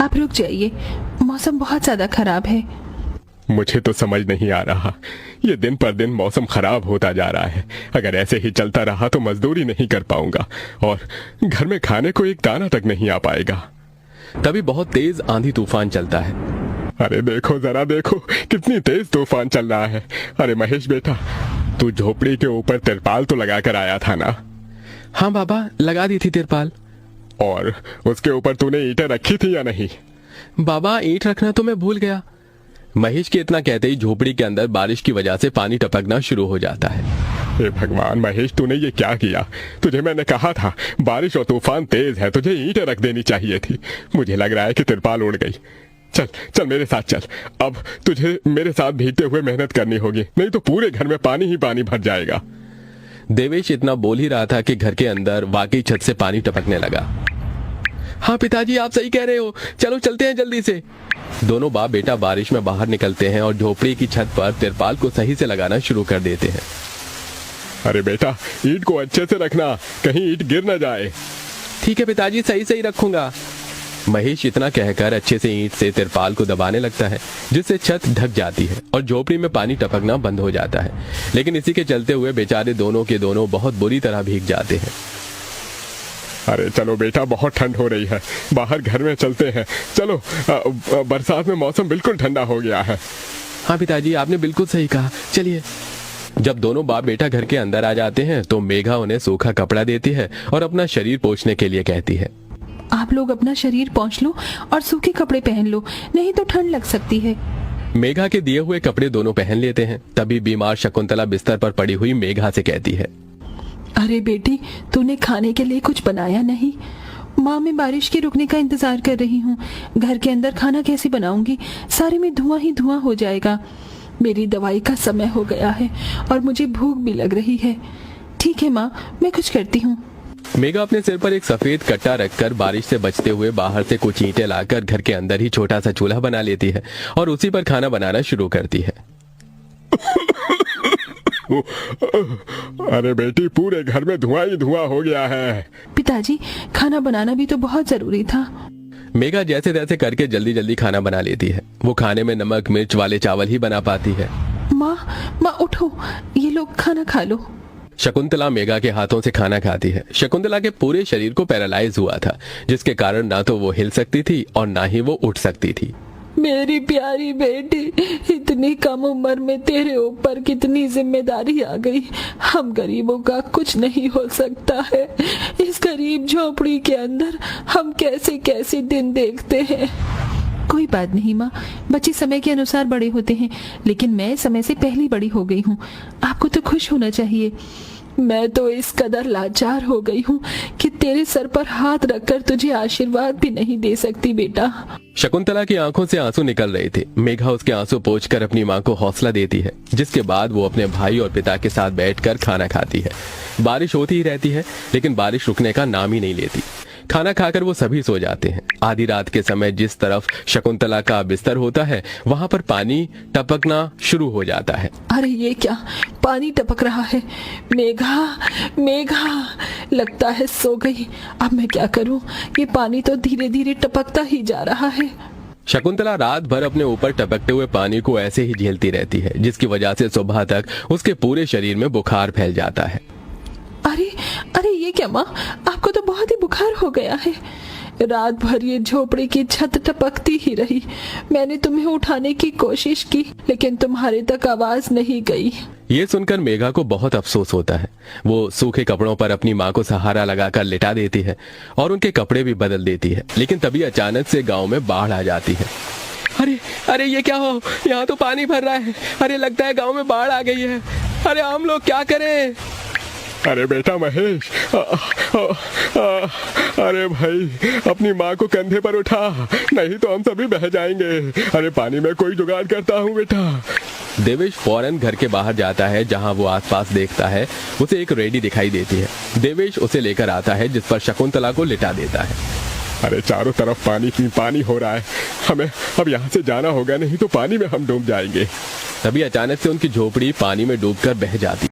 आप रुक जाइए, मौसम बहुत ज्यादा खराब है। मुझे तो समझ नहीं आ रहा, ये दिन पर दिन मौसम खराब होता जा रहा है। अगर ऐसे ही चलता रहा तो मजदूरी नहीं कर पाऊंगा और घर में खाने को एक दाना तक नहीं आ पाएगा। तभी बहुत तेज आंधी तूफान चलता है। अरे देखो जरा देखो, कितनी तेज तूफान चल रहा है। अरे महेश बेटा, तू झोपड़ी के ऊपर तिरपाल तो लगा कर आया था ना? हाँ बाबा, लगा दी थी तिरपाल। और उसके ऊपर तूने ईंटें रखी थी या नहीं? बाबा, ईंट रखना तो मैं भूल गया। महेश के इतना कहते ही झोपड़ी के अंदर बारिश की वजह से पानी टपकना शुरू हो जाता है। हे भगवान महेश, तूने ये क्या किया? तुझे मैंने कहा था बारिश और तूफान तेज है, तुझे ईंटें रख देनी चाहिए थी। मुझे लग रहा है कि तिरपाल उड़ गई। चल चल मेरे साथ चल, अब तुझे मेरे साथ भीगते हुए मेहनत करनी होगी, नहीं तो पूरे घर में पानी ही पानी भर जाएगा। देवेश इतना बोल ही रहा था कि घर के अंदर वाकई छत से पानी टपकने लगा। हाँ पिताजी, आप सही कह रहे हो, चलो चलते हैं जल्दी से। दोनों बाप बेटा बारिश में बाहर निकलते हैं और झोपड़ी की छत पर तिरपाल को सही से लगाना शुरू कर देते हैं। अरे बेटा, ईंट को अच्छे से रखना, कहीं ईंट गिर न जाए। ठीक है पिताजी, सही सही रखूंगा। महेश इतना कहकर अच्छे से ईंट से तिरपाल को दबाने लगता है, जिससे छत ढक जाती है और झोपड़ी में पानी टपकना बंद हो जाता है। लेकिन इसी के चलते हुए बेचारे दोनों के दोनों बहुत बुरी तरह भीग जाते हैं। अरे चलो बेटा, बहुत ठंड हो रही है, बाहर घर में चलते हैं। चलो, बरसात में मौसम बिल्कुल ठंडा हो गया है। हाँ पिताजी, आपने बिल्कुल सही कहा, चलिए। जब दोनों बाप बेटा घर के अंदर आ जाते हैं तो मेघा उन्हें सूखा कपड़ा देती है और अपना शरीर पोंछने के लिए कहती है। आप लोग अपना शरीर पोंछ लो और सूखे कपड़े पहन लो, नहीं तो ठंड लग सकती है। मेघा के दिए हुए कपड़े दोनों पहन लेते हैं। तभी बीमार शकुंतला बिस्तर पर पड़ी हुई मेघा से कहती है, अरे बेटी, तूने खाने के लिए कुछ बनाया नहीं? माँ, मैं बारिश के रुकने का इंतजार कर रही हूँ। घर के अंदर खाना कैसे बनाऊंगी? सारे में धुआं ही धुआं हो जाएगा। मेरी दवाई का समय हो गया है और मुझे भूख भी लग रही है। ठीक है माँ, मैं कुछ करती हूँ। मेघा अपने सिर पर एक सफेद कट्टा रखकर बारिश से बचते हुए बाहर से कुछ ईंटें लाकर घर के अंदर ही छोटा सा चूल्हा बना लेती है और उसी पर खाना बनाना शुरू करती है। अरे बेटी, पूरे घर में धुआं ही धुआं हो गया है। पिताजी, खाना बनाना भी तो बहुत जरूरी था। मेघा जैसे तैसे करके जल्दी जल्दी खाना बना लेती है। वो खाने में नमक मिर्च वाले चावल ही बना पाती है। माँ उठो, ये लोग खाना खा लो। शकुंतला मेघा के हाथों से खाना खाती है। शकुंतला के पूरे शरीर को पैरालाइज हुआ था, जिसके कारण ना तो वो हिल सकती थी और ना ही वो उठ सकती थी। मेरी प्यारी बेटी, इतनी कम उम्र में तेरे ऊपर कितनी जिम्मेदारी आ गई। हम गरीबों का कुछ नहीं हो सकता है। इस गरीब झोपड़ी के अंदर हम कैसे कैसे दिन देखते हैं। कोई बात नहीं माँ, बच्चे समय के अनुसार बड़े होते हैं, लेकिन मैं समय से पहले बड़ी हो गई हूँ। आपको तो खुश होना चाहिए। मैं तो इस कदर लाचार हो गई हूँ कि तेरे सर पर हाथ रखकर तुझे आशीर्वाद भी नहीं दे सकती बेटा। शकुंतला की आंखों से आंसू निकल रहे थे। मेघा उसके आंसू पोंछकर अपनी माँ को हौसला देती है, जिसके बाद वो अपने भाई और पिता के साथ बैठकर खाना खाती है। बारिश होती ही रहती है, लेकिन बारिश रुकने का नाम ही नहीं लेती। खाना खाकर वो सभी सो जाते हैं। आधी रात के समय जिस तरफ शकुंतला का बिस्तर होता है, वहाँ पर पानी टपकना शुरू हो जाता है। अरे ये क्या, पानी टपक रहा है। मेघा, लगता है सो गई। अब मैं क्या करूं? ये पानी तो धीरे धीरे टपकता ही जा रहा है। शकुंतला रात भर अपने ऊपर टपकते हुए पानी को ऐसे ही झेलती रहती है, जिसकी वजह से सुबह तक उसके पूरे शरीर में बुखार फैल जाता है। अरे ये क्या माँ, आपको तो बहुत ही बुखार हो गया है। रात भर ये झोपड़ी की छत टपकती ही रही। मैंने तुम्हें उठाने की कोशिश की, लेकिन तुम्हारे तक आवाज नहीं गई। ये सुनकर मेघा को बहुत अफसोस होता है। वो सूखे कपड़ों पर अपनी माँ को सहारा लगाकर लिटा देती है और उनके कपड़े भी बदल देती है। लेकिन तभी अचानक से गांव में बाढ़ आ जाती है। अरे ये क्या हो, यहाँ तो पानी भर रहा है। अरे लगता है गांव में बाढ़ आ गई है। अरे हम लोग क्या करें? अरे बेटा महेश, अरे भाई, अपनी माँ को कंधे पर उठा, नहीं तो हम सभी बह जाएंगे। अरे पानी में कोई जुगाड़ करता हूँ बेटा। देवेश फौरन घर के बाहर जाता है। जहां वो आसपास देखता है, उसे एक रेडी दिखाई देती है। देवेश उसे लेकर आता है, जिस पर शकुंतला को लिटा देता है। अरे चारों तरफ पानी हो रहा है, हमें अब यहाँ से जाना होगा, नहीं तो पानी में हम डूब जाएंगे। तभी अचानक से उनकी झोपड़ी पानी में डूबकर बह जाती।